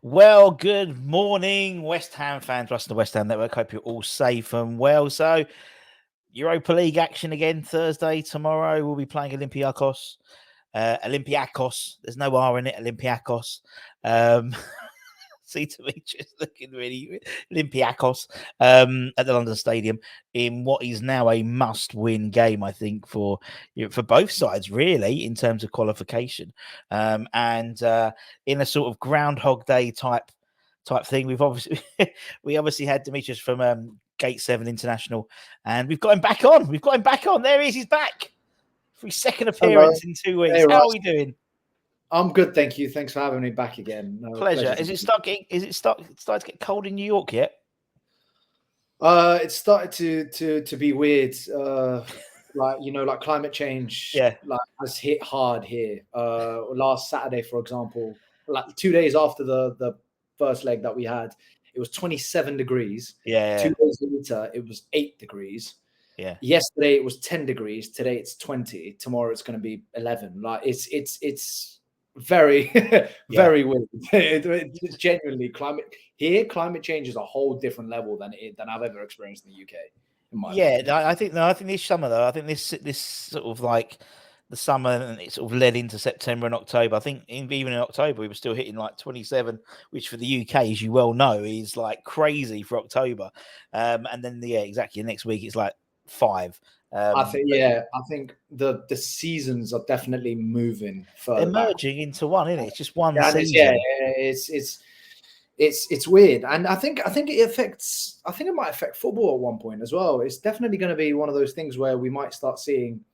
Well, good morning, West Ham fans, Russell, the West Ham Network. Hope you're all safe and well. So, Europa League action again Thursday. Tomorrow we'll be playing Olympiacos. Olympiacos. There's no R in it. Olympiacos. See Dimitris looking really Olympiacos at the London Stadium in what is now a must-win game, I think, for both sides, really, in terms of qualification. And in a sort of Groundhog Day type thing, we obviously had Dimitris from Gate 7 International, and we've got him back on. There he is. He's back for his second appearance in 2 weeks. Hey, How are we doing? I'm good, thank you. Thanks for having me back again. Pleasure. Is it starting to get cold in New York yet? It started to be weird. Like climate change. Yeah, has hit hard here. Last Saturday, for example, like 2 days after the first leg that we had, it was 27 degrees. Yeah. 2 days later, it was 8 degrees. Yeah. Yesterday it was 10 degrees. Today it's 20. Tomorrow it's going to be 11. Like it's very, very weird. It's genuinely climate change is a whole different level than I've ever experienced in the UK. I think this summer though, I think this sort of like the summer and it sort of led into September and October. I think even in October we were still hitting like 27, which for the UK, as you well know, is like crazy for October. And then exactly next week it's like 5. I think the seasons are definitely moving further. They're merging into one, isn't it? It's just one season. It's weird, and I think it might affect football at one point as well. It's definitely going to be one of those things where we might start seeing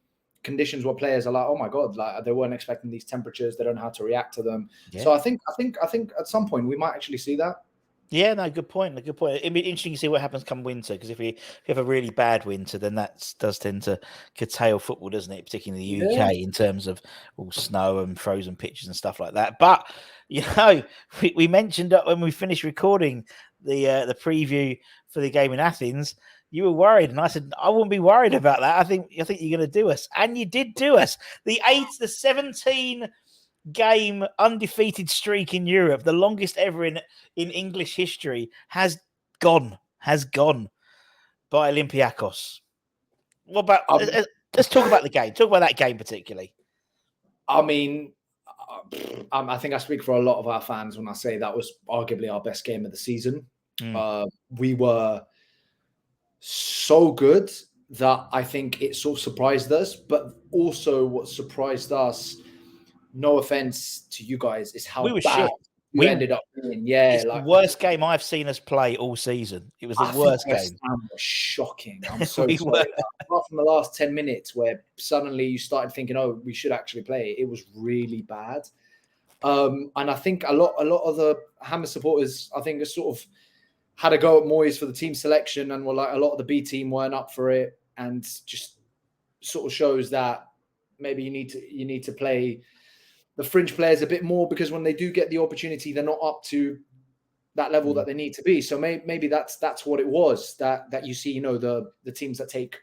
conditions where players are like, oh my god, like they weren't expecting these temperatures, they don't know how to react to them. Yeah. So I think at some point we might actually see that. Yeah, no, good point. It'd be interesting to see what happens come winter, because if we have a really bad winter, then that does tend to curtail football, doesn't it? Particularly in the UK, in terms of all snow and frozen pitches and stuff like that. But we mentioned that when we finished recording the preview for the game in Athens, you were worried, and I said I wouldn't be worried about that. I think you're going to do us, and you did do us. The 17 game undefeated streak in Europe, the longest ever in English history, has gone by Olympiacos. What about let's talk about the game. Talk about that game particularly. I mean, I think I speak for a lot of our fans when I say that was arguably our best game of the season. We were so good that I think it sort of surprised us, but also what surprised us, no offense to you guys, is how bad we ended up being. Yeah, it's the worst game I've seen us play all season. It was the worst game. West Ham was shocking. I'm so sorry. Apart from the last 10 minutes where suddenly you started thinking, oh, we should actually play, it was really bad. And I think a lot of the Hammer supporters, I think, sort of had a go at Moyes for the team selection, and were like, a lot of the B team weren't up for it, and just sort of shows that maybe you need to play the fringe players a bit more, because when they do get the opportunity, they're not up to that level that they need to be. So maybe that's what it was, that you see, the teams that take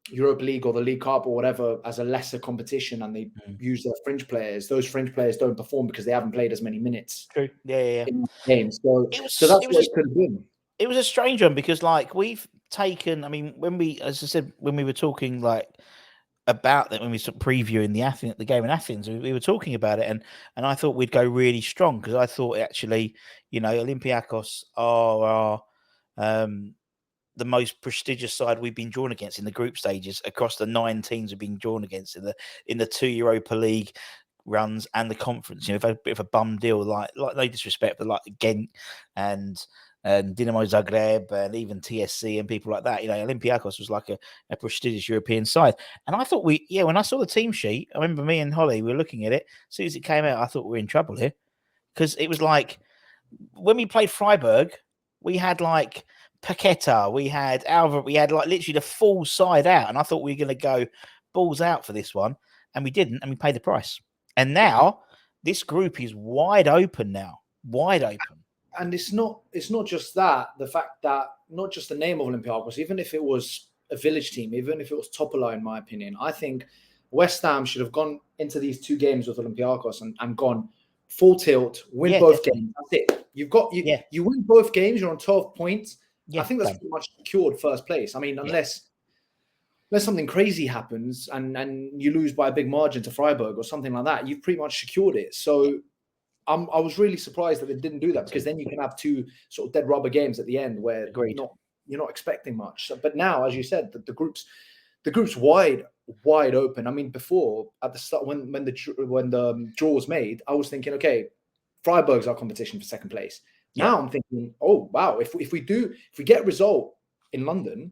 Europa League or the League Cup or whatever as a lesser competition, and they use their fringe players. Those fringe players don't perform because they haven't played as many minutes. True. Yeah. In games. So that's what it could have been. It was a strange one, because like we've taken, I mean, when we were talking like about that, when we were previewing the game in Athens, we were talking about it, and I thought we'd go really strong, because I thought actually, Olympiacos are the most prestigious side we've been drawn against in the group stages across the 9 teams we've been drawn against in the 2 Europa League runs and the conference. We've had a bit of a bum deal, like no disrespect, but like Ghent and Dinamo Zagreb and even TSC and people like that. Olympiacos was like a prestigious European side. And I thought when I saw the team sheet, I remember me and Holly, we were looking at it. As soon as it came out, I thought we were in trouble here, because it was like when we played Freiburg, we had like Paqueta, we had Alva, we had like literally the full side out. And I thought we were going to go balls out for this one, and we didn't, and we paid the price. And now this group is wide open now. And it's not just that, the fact that not just the name of Olympiacos, even if it was a village team, even if it was Topola, in my opinion, I think West Ham should have gone into these 2 games with Olympiacos and gone, full tilt, win both definitely. games. That's it. You win both games, you're on 12 points. Yeah, I think that's pretty much secured first place. I mean, unless something crazy happens and you lose by a big margin to Freiburg or something like that, you've pretty much secured it. So I was really surprised that they didn't do that, because then you can have two sort of dead rubber games at the end where you're not expecting much. So, but now, as you said, the group's wide open. I mean, before at the start when the draw was made, I was thinking, okay, Freiburg's our competition for second place. Now I'm thinking, oh wow, if we get a result in London,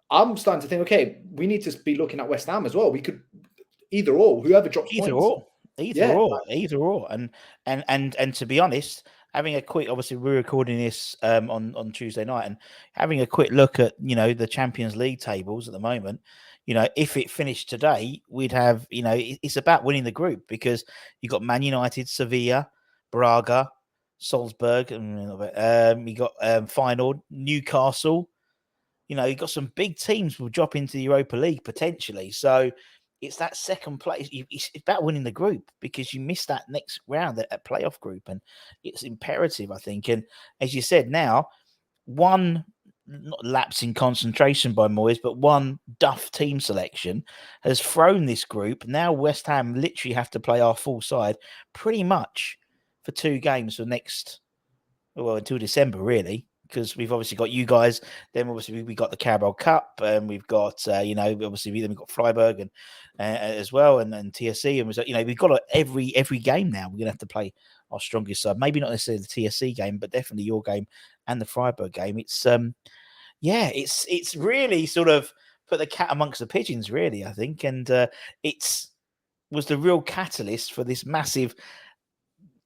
I'm starting to think, okay, we need to be looking at West Ham as well. We could either or, whoever drops points. Either or. And to be honest, having a quick, obviously we're recording this on Tuesday night, and having a quick look at, the Champions League tables at the moment, if it finished today, we'd have, it's about winning the group, because you've got Man United, Sevilla, Braga, Salzburg, and you got Feyenoord, Newcastle. You've got some big teams will drop into the Europa League potentially. So it's that second place. It's about winning the group, because you missed that next round at playoff group, and it's imperative, I think. And as you said, now one not lapse in concentration by Moyes, but one duff team selection has thrown this group. Now West Ham literally have to play our full side pretty much for 2 games for until December, really. Because we've obviously got you guys, then obviously we got the Carabao Cup, and we've got obviously then we've got Freiburg and as well, and TSC, and we've got every game now. We're gonna have to play our strongest side. Maybe not necessarily the TSC game, but definitely your game and the Freiburg game. It's it's really sort of put the cat amongst the pigeons, really, I think, and it's was the real catalyst for this massive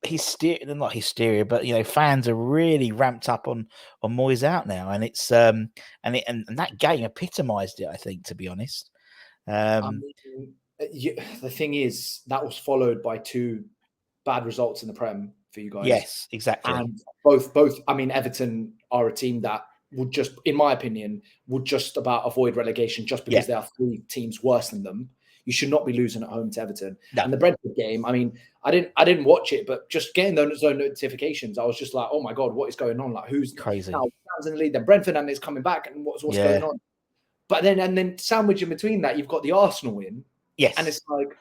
hysteria, not hysteria, but fans are really ramped up on Moyes out now, and it's and that game epitomized it, I think, to be honest. The thing is, that was followed by 2 bad results in the Prem for you guys. Yes, exactly. And both. I mean, Everton are a team that would just, in my opinion, would just about avoid relegation, just because there are 3 teams worse than them. You should not be losing at home to Everton. No. And the Brentford game, I mean, I didn't watch it, but just getting those notifications, I was just like, oh my God, what is going on? Like, who's crazy? Now in the lead, then Brentford and it's coming back, and what's going on? But then sandwich in between that, you've got the Arsenal win. Yes. And it's like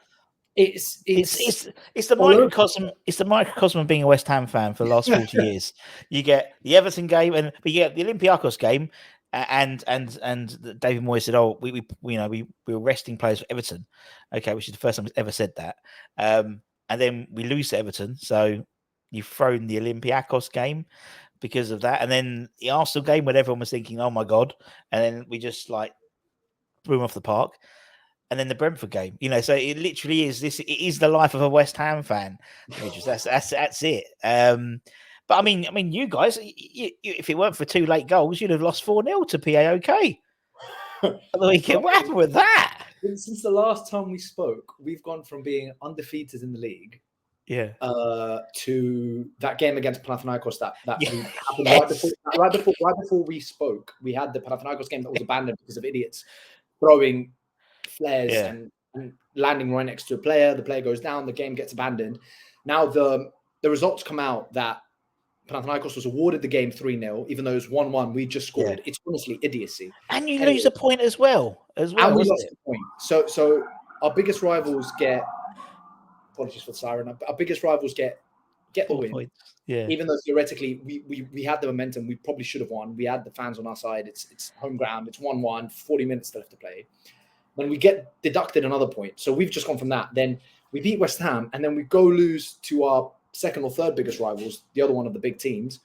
it's the microcosm. It's the microcosm of being a West Ham fan for the last 40 years. You get the Everton game, but you get the Olympiacos game. And David Moyes said, "Oh, we were resting players for Everton, okay, which is the first time he's ever said that. And then we lose to Everton, so you've thrown the Olympiacos game because of that, and then the Arsenal game when everyone was thinking, oh my God, and then we just like blew them off the park, and then the Brentford game, so it literally is this. It is the life of a West Ham fan. That's it. But I mean, you guys, if it weren't for 2 late goals, you'd have lost 4-0 to PAOK. What happened with that? Since the last time we spoke, we've gone from being undefeated in the league, to that game against Panathinaikos that happened right before we spoke. We had the Panathinaikos game that was abandoned because of idiots throwing flares and landing right next to a player. The player goes down. The game gets abandoned. Now the results come out that Panathinaikos was awarded the game 3-0, even though it was 1-1. We just scored. Yeah. It's honestly idiocy. And you lose a point as well. And we lost a point. So our biggest rivals get, apologies for the siren, our biggest rivals get the win. Points. Yeah. Even though theoretically we had the momentum, we probably should have won. We had the fans on our side. It's home ground. It's 1-1, 40 minutes left to play. Then we get deducted another point. So we've just gone from that. Then we beat West Ham, and then we go lose to our second or third biggest rivals, the other one of the big teams.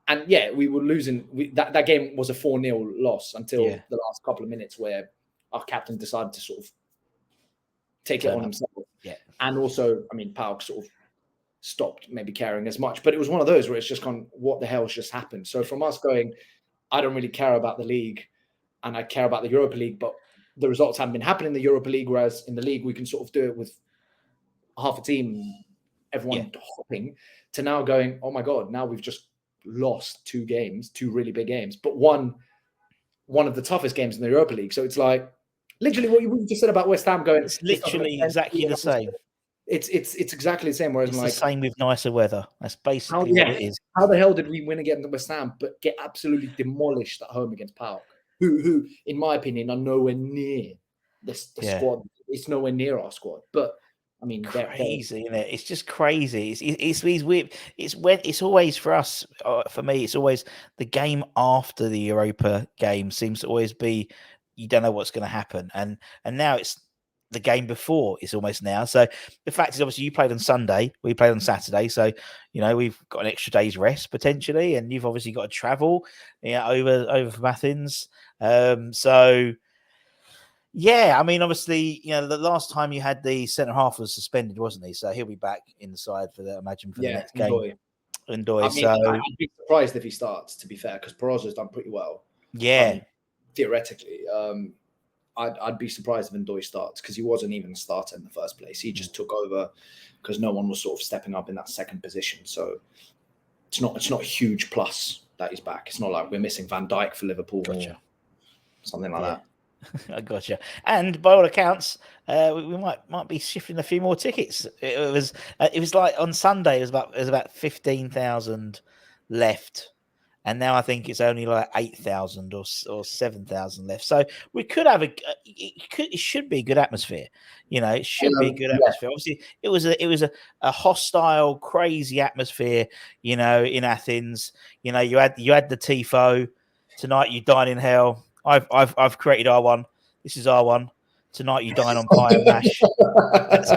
And we were losing. That game was a 4-0 loss until the last couple of minutes, where our captain decided to sort of take it on himself. Yeah. And also, I mean, PAOK sort of stopped maybe caring as much. But it was one of those where it's just gone, what the hell's just happened? So from us going, I don't really care about the league, and I care about the Europa League, but the results haven't been happening in the Europa League, whereas in the league we can sort of do it with half a team, everyone hopping, to now going, oh my God, now we've just lost 2 games, 2 really big games, but one of the toughest games in the Europa League. So it's like literally what you just said about West Ham going. It's literally exactly the same. It's exactly the same. Whereas It's I'm the like, same with nicer weather. That's how basically what it is. how the hell did we win against West Ham but get absolutely demolished at home against PAOK, who in my opinion are nowhere near the Yeah. squad. It's nowhere near our squad. But I mean, Crazy, isn't it? It's just crazy. It's weird. It's always for us. For me, it's always the game after the Europa game seems to always be you don't know what's going to happen, and now it's the game before. It's almost now. So the fact is, obviously, you played on Sunday. We played on Saturday. So we've got an extra day's rest potentially, and you've obviously got to travel, over from Athens. So. Yeah, I mean, obviously, the last time you had the centre half was suspended, wasn't he? So he'll be back in the side for the next game. I mean, I'd be surprised if he starts. To be fair, because Peroza's done pretty well. Yeah, I mean, theoretically, I'd be surprised if Ndoye starts because he wasn't even a starter in the first place. He just took over because no one was sort of stepping up in that second position. So it's not a huge plus that he's back. It's not like we're missing Van Dijk for Liverpool or something like that. I gotcha. And by all accounts, we might be shifting a few more tickets. It was like on Sunday. It was about 15,000 left, and now I think it's only like 8,000 or 7,000 left. So we could have it should be a good atmosphere. It should be a good atmosphere. Obviously, it was a hostile, crazy atmosphere. In Athens. You had the tifo. Tonight you dine in hell. I've created R1. This is R1. Tonight you dine on pie and mash. That's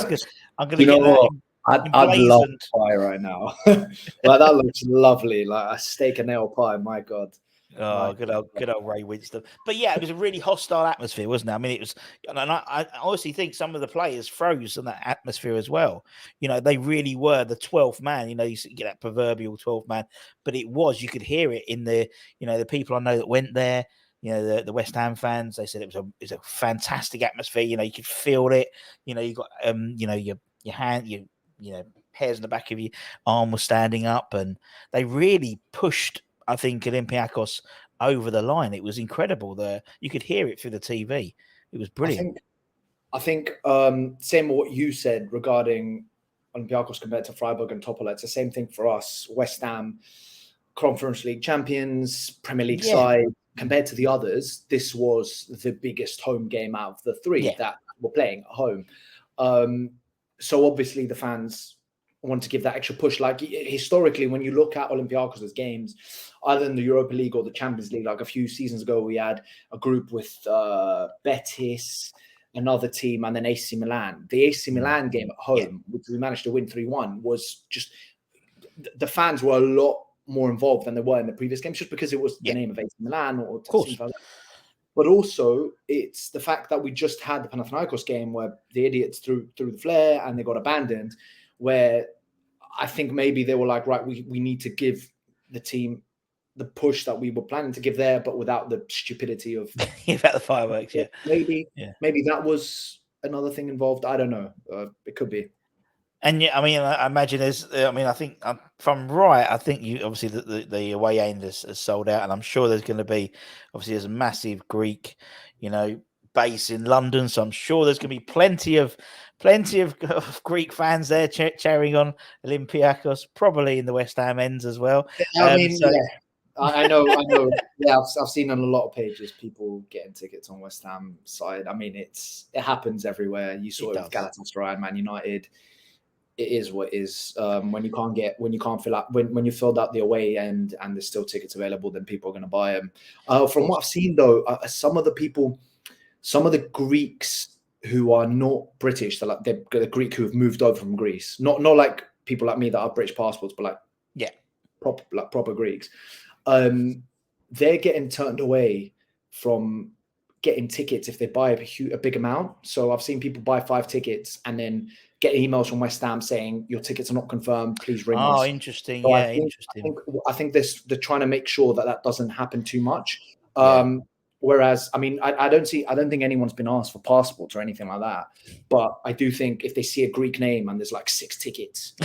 good. I'm gonna get that. I'd love pie right now. Like that looks lovely. Like a steak and nail pie. My God. Oh, good old Ray Winston. But yeah, it was a really hostile atmosphere, wasn't it? I mean, it was, and I honestly think some of the players froze in that atmosphere as well. They really were the 12th man. You get that proverbial 12th man, but you could hear it in the people I know that went there. The West Ham fans, they said it was a fantastic atmosphere. You could feel it. You got your hand, hairs in the back of your arm was standing up, and they really pushed, I think, Olympiacos over the line. It was incredible. You could hear it through the TV. It was brilliant. I think same what you said regarding Olympiacos compared to Freiburg and Topola. It's the same thing for us. West Ham, Conference League champions, Premier League side. Compared to the others, this was the biggest home game out of the three that were playing at home. So obviously the fans want to give that extra push. Like historically, when you look at Olympiacos' games, either in the Europa League or the Champions League, like a few seasons ago, we had a group with Betis, another team, and then AC Milan. The AC Milan game at home, which we managed to win 3-1, was just the fans were a lot more involved than they were in the previous games, just because it was the name of AC Milan or something like that. But also, it's the fact that we just had the Panathinaikos game where the idiots threw the flare and they got abandoned, where I think maybe they were like, right, we need to give the team the push that we were planning to give there, but without the stupidity of about the fireworks. Maybe that was another thing involved. I don't know. It could be. And I mean, I imagine I think if I'm right, I think you obviously the away end has sold out, and I'm sure there's going to be there's a massive Greek, base in London, so I'm sure there's going to be plenty of Greek fans there cheering on Olympiacos, probably in the West Ham ends as well. I mean, I know. Yeah, I've seen on a lot of pages people getting tickets on West Ham side. I mean, it happens everywhere. You saw it with Galatasaray and Man United. It is what it is. When you can't fill out when you filled out the away end and there's still tickets available, then people are going to buy them. From what I've seen though, some of the Greeks who are not British, they're like the Greek who have moved over from Greece, not like people like me that have British passports, but proper Greeks. They're getting turned away from getting tickets if they buy a big amount. So I've seen people buy 5 tickets and then get emails from West Ham saying your tickets are not confirmed. Please ring us. Oh, interesting. So Interesting. I think they're trying to make sure that doesn't happen too much. Whereas, I mean, I don't think anyone's been asked for passports or anything like that. But I do think if they see a Greek name and there's like 6 tickets,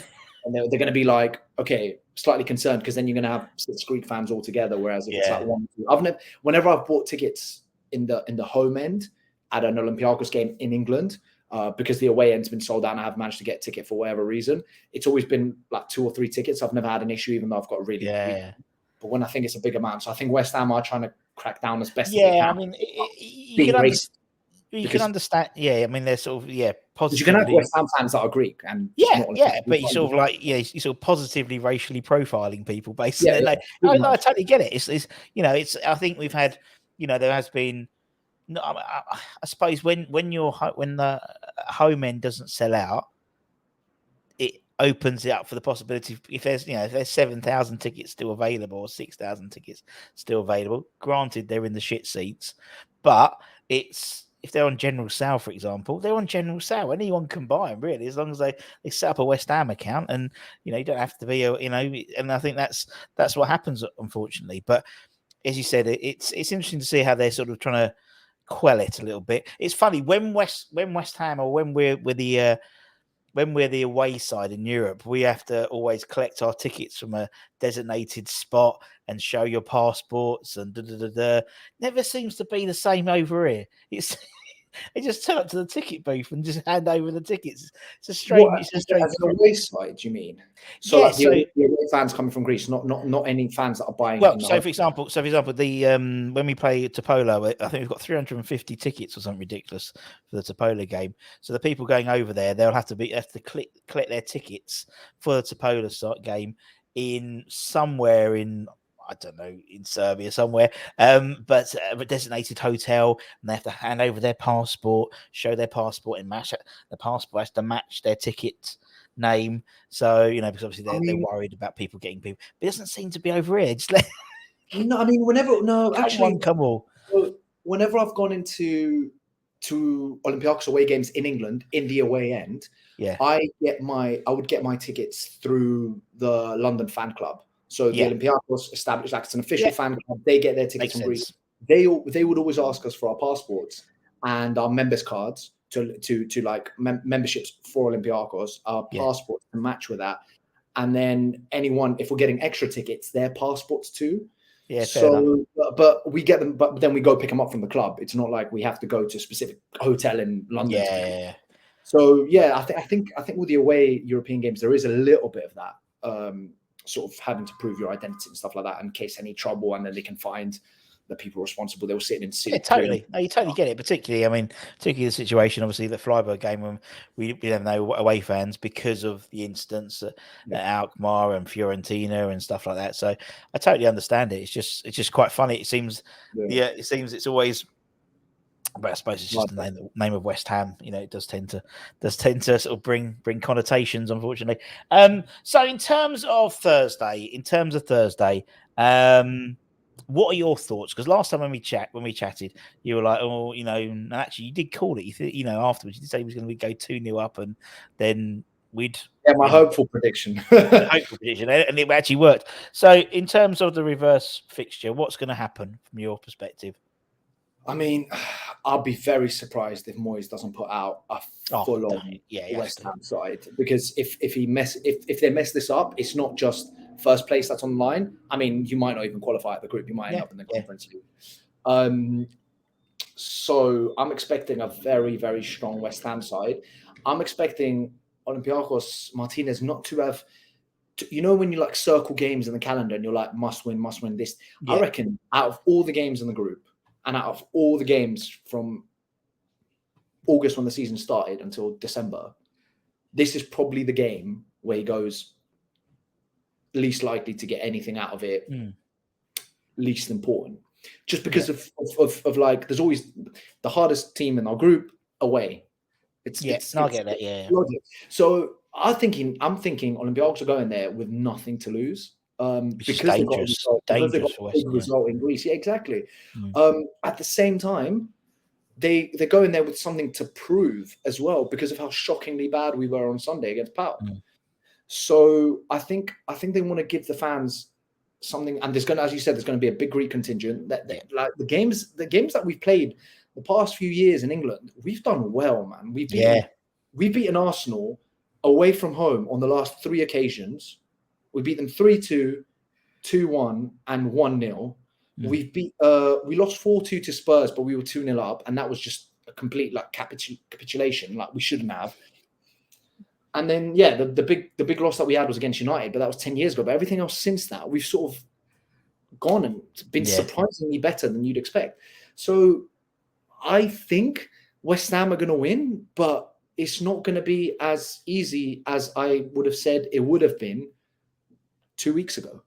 and they're going to be like, okay, slightly concerned because then you're going to have 6 Greek fans all together. Whereas if it's like 1, 2, whenever I've bought tickets in the home end at an Olympiacos game in England, because the away end's been sold out and I've managed to get a ticket for whatever reason. It's always been like 2 or 3 tickets. I've never had an issue, even though I've got really. But when I think it's a big amount, so I think West Ham are trying to crack down as best as they can. I mean, you can understand. Yeah, I mean, they're sort of positively. You can have West Ham fans that are Greek and but you sort of like you sort of positively racially profiling people basically. I totally get it. It's I think we've had there has been. No, I suppose when the home end doesn't sell out, it opens it up for the possibility if there's 7,000 tickets still available or 6,000 tickets still available. Granted, they're in the shit seats, but if they're on general sale, for example, they're on general sale. Anyone can buy them, really, as long as they set up a West Ham account, and you don't have to be and I think that's what happens, unfortunately. But as you said, it's interesting to see how they're sort of trying to quell it a little bit. It's funny when West Ham or when we're the away side in Europe, we have to always collect our tickets from a designated spot and show your passports and Never seems to be the same over here. They just turn up to the ticket booth and just hand over the tickets. It's a strange. As an away side, do you mean? So, the away fans coming from Greece, not any fans that are buying. Well, for example, the when we play Topola, I think we've got 350 tickets or something ridiculous for the Topola game. So the people going over there, they'll have to collect their tickets for the Topola game in somewhere in. I don't know, in Serbia somewhere, but a designated hotel, and they have to hand over their passport, show their passport, and match it. The passport has to match their ticket name. So because obviously they're worried about people getting people. But it doesn't seem to be over here. No, I mean come on. Whenever I've gone to Olympiacos away games in England in the away end, I would get my tickets through the London fan club. So the Olympiacos established like it's an official fan club. They get their tickets from Greece. They would always ask us for our passports and our members cards to like memberships for Olympiacos, our passports to match with that. And then if we're getting extra tickets, their passports too. Yeah. So, but we get them, but then we go pick them up from the club. It's not like we have to go to a specific hotel in London. Yeah. So I think with the away European games, there is a little bit of that. Sort of having to prove your identity and stuff like that in case any trouble, and then they can find the people responsible. They were sitting in seats. Yeah, totally. No, you totally get it. Particularly the situation, obviously, the Freiburg game when we have no away fans because of the instance at Alkmaar and Fiorentina and stuff like that. So I totally understand it. It's just quite funny. It seems, it seems it's always. But I suppose it's just the name of West Ham. It does tend to sort of bring connotations, unfortunately. So in terms of Thursday, what are your thoughts? Because last time when we chatted, you were like, and actually you did call it. Afterwards you did say it was going to go 2-0 up, and then we'd my hopeful prediction, and it actually worked. So in terms of the reverse fixture, what's going to happen from your perspective? I mean, I'll be very surprised if Moyes doesn't put out a full-on West Ham side, because if they mess this up, it's not just first place that's on the line. I mean, you might not even qualify at the group; you might end up in the Conference League. So I'm expecting a very, very strong West Ham side. I'm expecting Olympiacos Martinez not to have. When you like circle games in the calendar and you're like must win this. I reckon out of all the games in the group. And out of all the games from August when the season started until December, this is probably the game where he goes least likely to get anything out of it, least important. Just because of like, there's always the hardest team in our group away. I get that, logic. So I'm thinking Olympiacos are going there with nothing to lose. Because dangerous they got a result in Greece. Yeah, exactly. At the same time, they go in there with something to prove as well because of how shockingly bad we were on Sunday against Pau. So I think they want to give the fans something, and there's going to, as you said, there's going to be a big Greek contingent. Like the games that we've played the past few years in England, we've done well, man. We've beaten Arsenal away from home on the last 3 occasions. We beat them 3-2, 2-1, and 1-0. We lost 4-2 to Spurs, but we were 2-0 up, and that was just a complete like capitulation, like we shouldn't have. And then the big loss that we had was against United, but that was 10 years ago. But everything else since that, we've sort of gone and been surprisingly better than you'd expect. So I think West Ham are going to win, but it's not going to be as easy as I would have said it would have been 2 weeks ago.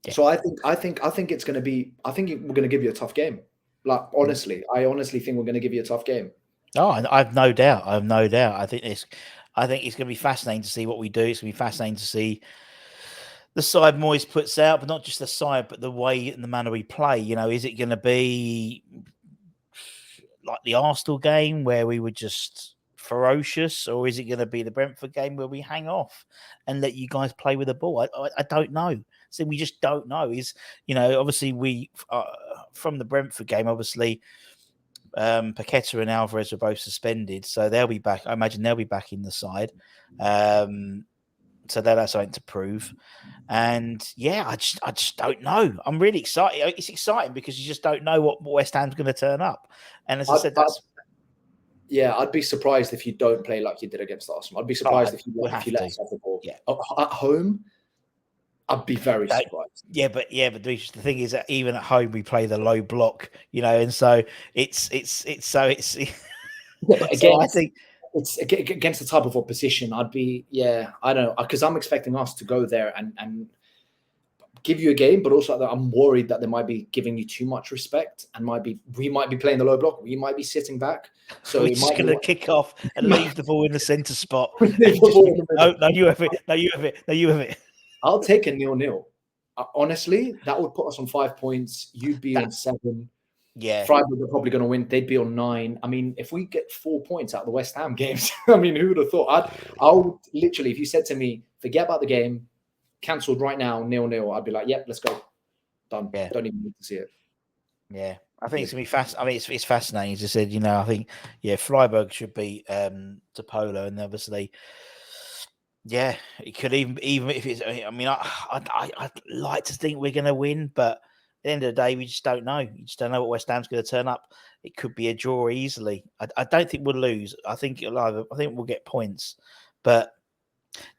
Yeah. So I think it's going to be. I think we're going to give you a tough game. Like honestly, I honestly think we're going to give you a tough game. Oh, I've no doubt. I think it's going to be fascinating to see what we do. It's going to be fascinating to see the side Moyes puts out, but not just the side, but the way and the manner we play. You know, is it going to be like the Arsenal game where we were just ferocious, or is it going to be the Brentford game where we hang off and let you guys play with the ball? I don't know. So we just don't know. Obviously we from the Brentford game, obviously Paqueta and Alvarez were both suspended, so they'll be back. I imagine they'll be back in the side. So that's something to prove. And I just don't know. I'm really excited. It's exciting because you just don't know what West Ham's going to turn up. And as I said, I'd be surprised if you don't play like you did against Arsenal. I'd be surprised if you let us off the ball. Yeah. At home, I'd be very surprised. But the thing is that even at home we play the low block, and so it's but again, I think it's against the type of opposition. I'd be I don't know, because I'm expecting us to go there and give you a game, but also I'm worried that they might be giving you too much respect and we might be playing the low block, we might be sitting back. So we're just going to kick off and leave the ball in the centre spot. No, you have it. I'll take a 0-0. Honestly, that would put us on 5 points. You'd be on 7. Yeah. Freiburg are probably going to win. They'd be on 9. I mean, if we get 4 points out of the West Ham games, I mean, who would have thought? I would literally, if you said to me, forget about the game, cancelled right now, 0-0, I'd be like, yep, let's go. Done. Yeah. Don't even need to see it. Yeah. I think it's going to be fast. I mean, it's fascinating. As I said, I think, Freiburg should beat Topolo, and obviously, it could even if it's. I mean, I'd like to think we're going to win, but at the end of the day, we just don't know. You just don't know what West Ham's going to turn up. It could be a draw easily. I don't think we'll lose. I think we'll get points, but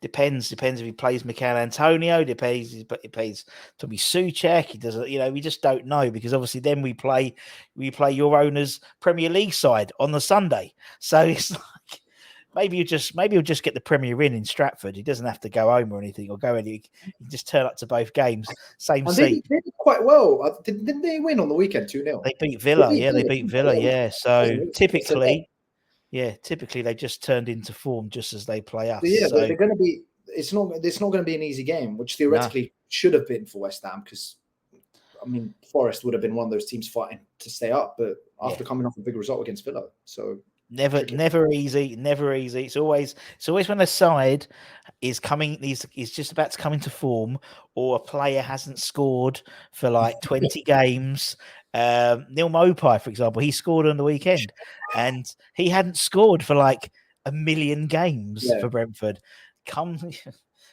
depends if he plays Mikel Antonio. Depends if he plays Tommy Souček. He doesn't. We just don't know, because obviously then we play your owner's Premier League side on the Sunday. So it's like. Maybe he'll just get the Premier in Stratford. He doesn't have to go home or anything, or go any. He can just turn up to both games, same seat. They did quite well. Didn't they win on the weekend 2-0? They beat Villa. They beat Villa. Yeah. So typically they just turned into form just as they play us. So they're going to be. It's not going to be an easy game, which theoretically should have been for West Ham, because I mean Forest would have been one of those teams fighting to stay up, but after coming off a big result against Villa, so. Never easy. It's always when a side is just about to come into form, or a player hasn't scored for like 20 games. Neil Mopai, for example, he scored on the weekend, and he hadn't scored for like a million games for Brentford.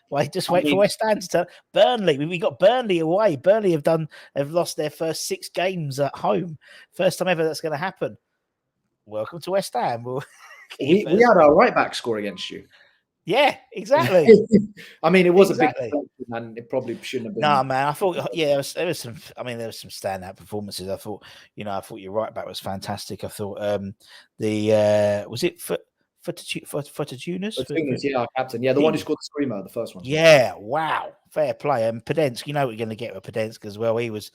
Wait for West Ham to turn. Burnley, we got Burnley away. Burnley have lost their first 6 games at home. First time ever that's going to happen. Welcome to West Ham. We had our right back score against you. Yeah, exactly. I mean, it was a big and it probably shouldn't have been. No, man. I thought, there was some standout performances. I thought your right back was fantastic. I thought was it Fortunas? Our captain. Yeah, the one who scored the screamer, the first one. Yeah, wow, fair play. And Podence, we're going to get with Podence as well. He was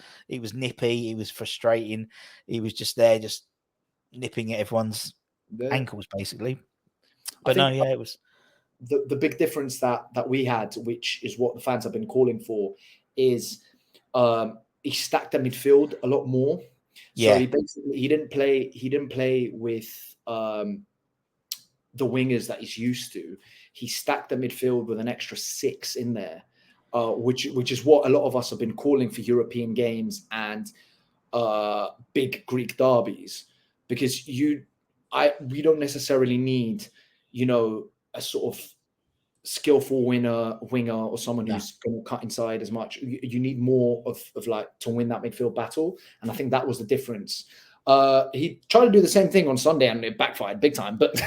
nippy. He was frustrating. He was just there, just nipping at everyone's ankles, basically. But it was the big difference that we had, which is what the fans have been calling for, is he stacked the midfield a lot more. So he didn't play with the wingers that he's used to. He stacked the midfield with an extra 6 in there, which is what a lot of us have been calling for European games and big Greek derbies. Because we don't necessarily need, a sort of skillful winger or someone who's going to cut inside as much. You need more of like to win that midfield battle, and I think that was the difference. He tried to do the same thing on Sunday and it backfired big time. But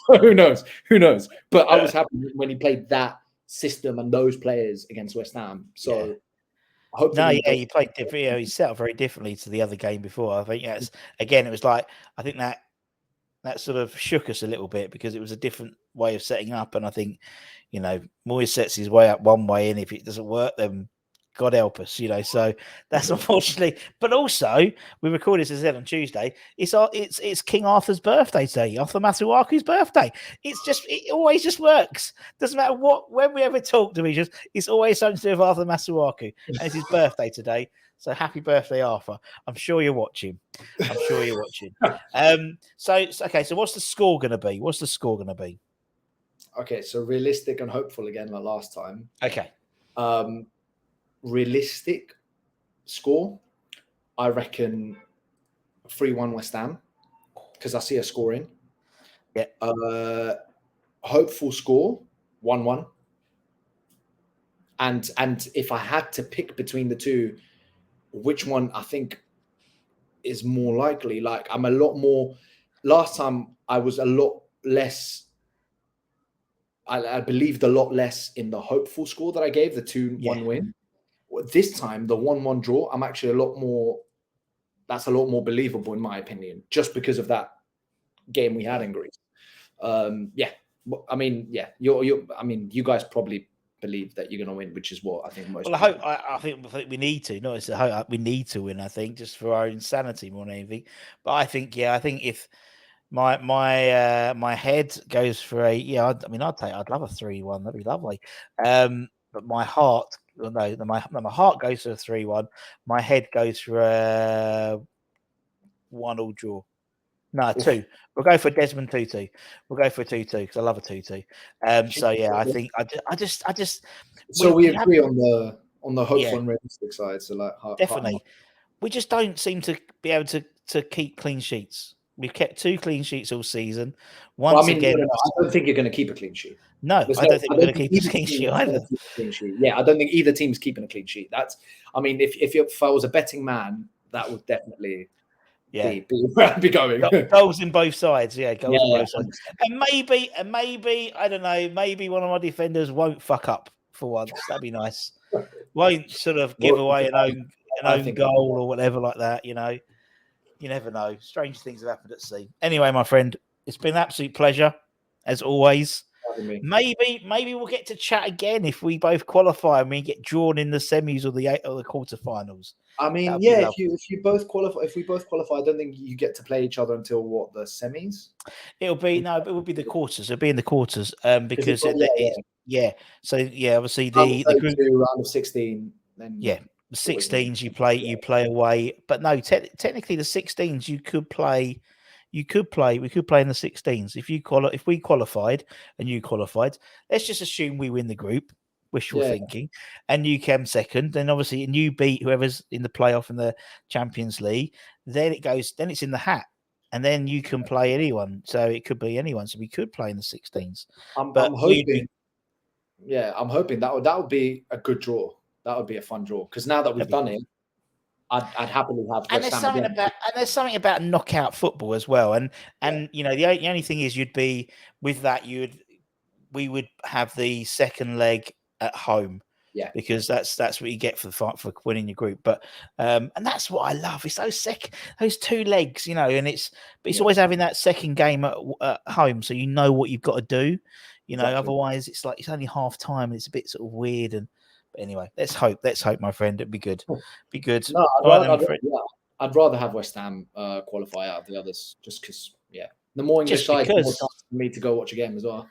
who knows? Who knows? But I was happy when he played that system and those players against West Ham. So hopefully, he played different. He set up very differently to the other game before. I think it was like I think that sort of shook us a little bit because it was a different way of setting up. And I think, Moyes sets his way up one way, and if it doesn't work, then God help us, So that's unfortunately. But also, we recorded this on Tuesday. It's King Arthur's birthday today. Arthur Masuaku's birthday. It always just works. Doesn't matter when we ever talk to each other. It's always something to do with Arthur Masuaku, and it's his birthday today. So happy birthday, Arthur. I'm sure you're watching. Okay, so what's the score going to be? Okay, so realistic and hopeful again like last time. Okay. Realistic score, I reckon 3-1 West Ham, because I see a scoring. Yeah. Hopeful score, 1-1. And if I had to pick between the two, which one I think is more likely, like I'm a lot more. Last time I was a lot less. I believed a lot less in the hopeful score that I gave, the 2-1 win. This time, the 1-1 draw, I'm actually a lot more. That's a lot more believable in my opinion, just because of that game we had in Greece. You guys probably believe that you're going to win, which is what I think most. Well, I think we need to. No, it's a hope. We need to win. I think just for our own sanity more than anything. But I think if my head goes for I'd love a 3-1. That'd be lovely. But my heart, my heart goes for a 3-1. My head goes for a 1-1 draw. No, 2. We'll go for Desmond Tutu. We'll go for a 2-2 because I love a 2-2. I think I just. So we agree on the hopeful and realistic side. So definitely, we just don't seem to be able to keep clean sheets. We've kept 2 clean sheets all season. Once again, I don't think you're going to keep a clean sheet. No, I don't think we're going to keep a clean sheet either. Yeah, I don't think either team's keeping a clean sheet. If I was a betting man, that would definitely be going. Goals in both sides. Yeah, goals in both sides. And maybe I don't know. Maybe one of my defenders won't fuck up for once. That'd be nice. Won't sort of give away an own goal or whatever like that. You never know. Strange things have happened at sea. Anyway, my friend, it's been an absolute pleasure, as always. Maybe we'll get to chat again if we both qualify and we get drawn in the semis or the quarterfinals. I mean, if we both qualify, I don't think you get to play each other until the semis. It will be the quarters. It'll be in the quarters, because So obviously the group round of 16. Then the 16s you play away, but no, technically the 16s we could play in the 16s if we qualified and you qualified. Let's just assume we win the group, wishful thinking, and you came second, then obviously and you beat whoever's in the playoff in the Champions League, then it's in the hat, and then you can play anyone, so it could be anyone, so we could play in the 16s. I'm hoping that would be a good draw. That would be a fun draw, because now that we've done it, I'd happily have. And there's something about knockout football as well. And the only thing is, you'd be with that. We would have the second leg at home. Yeah, because that's what you get for winning your group. But and that's what I love. It's those 2 legs, and it's always having that second game at home, so you know what you've got to do. Exactly. Otherwise it's like it's only half time and it's a bit sort of weird. And but anyway, let's hope, my friend. It'd be good. Be good. No, I'd rather have West Ham qualify out of the others, just because. Yeah, the more English side, the more chance for me to go watch a game as well.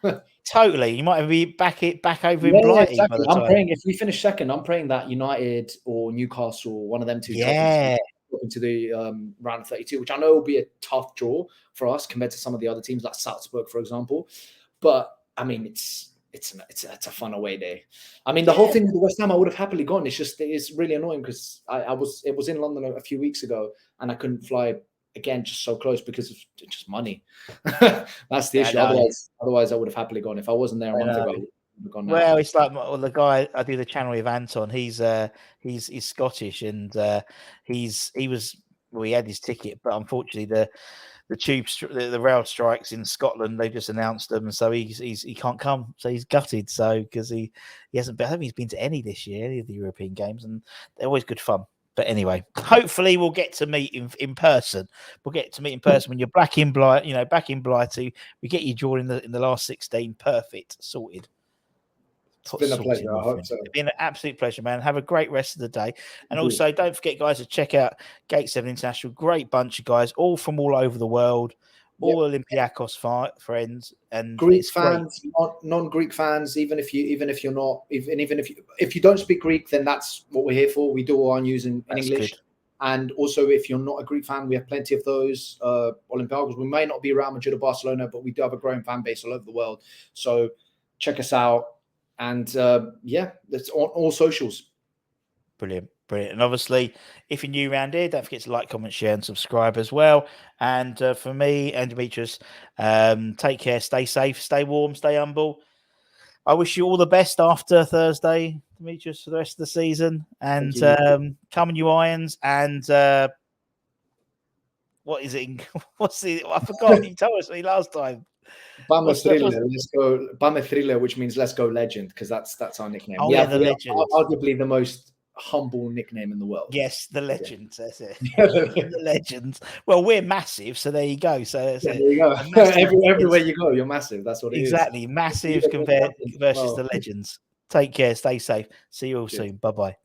Totally, you might be back over in Blighty. Exactly. I'm praying if we finish second, I'm praying that United or Newcastle, one of them two, into the round of 32, which I know will be a tough draw for us compared to some of the other teams like Salzburg, for example. But I mean, it's a fun away day. I mean, the whole thing with the West Ham, I would have happily gone. It's really annoying because it was in London a few weeks ago and I couldn't fly again, just so close because of just money. That's the issue. Otherwise, I would have happily gone. If I wasn't there a month ago, I would have gone now. Well, it's like the guy I do the channel with, Anton. He's Scottish and he was well, he had his ticket, but unfortunately the rail strikes in Scotland, they've just announced them, so he can't come. So he's gutted. So because he hasn't been, I don't think he's been to any this year, any of the European games, and they're always good fun. But anyway, hopefully we'll get to meet in person. We'll get to meet in person when you're back in Blighty. We get you drawn in the last 16. Perfect, sorted. It's been a pleasure. I hope so. It's been an absolute pleasure, man. Have a great rest of the day. And also, don't forget, guys, to check out Gate 7 International. Great bunch of guys, all from all over the world, all Olympiacos friends and Greek fans, non-Greek fans. Even if you don't speak Greek, then that's what we're here for. We do all our news in English. Good. And also, if you're not a Greek fan, we have plenty of those Olympiacos. We may not be Real Madrid or Barcelona, but we do have a growing fan base all over the world. So check us out. And that's on all socials. Brilliant. And obviously, if you're new around here, don't forget to like, comment, share, and subscribe as well. And for me and Dimitris, take care, stay safe, stay warm, stay humble. I wish you all the best after Thursday, Dimitris, for the rest of the season. And come on, you Irons. And what is it? What's the? I forgot. You told me last time. Bama Thriller, let's go. Bama Thriller, which means let's go legend, because that's our nickname. Oh, the legend. Arguably the most humble nickname in the world. Yes, the legends. That's it. The legends. Well, we're massive, so there you go. So there you go. Everywhere you go, you're massive. That's what it is. Exactly. Massive compared versus the legends. Take care. Stay safe. See you all soon. Bye-bye.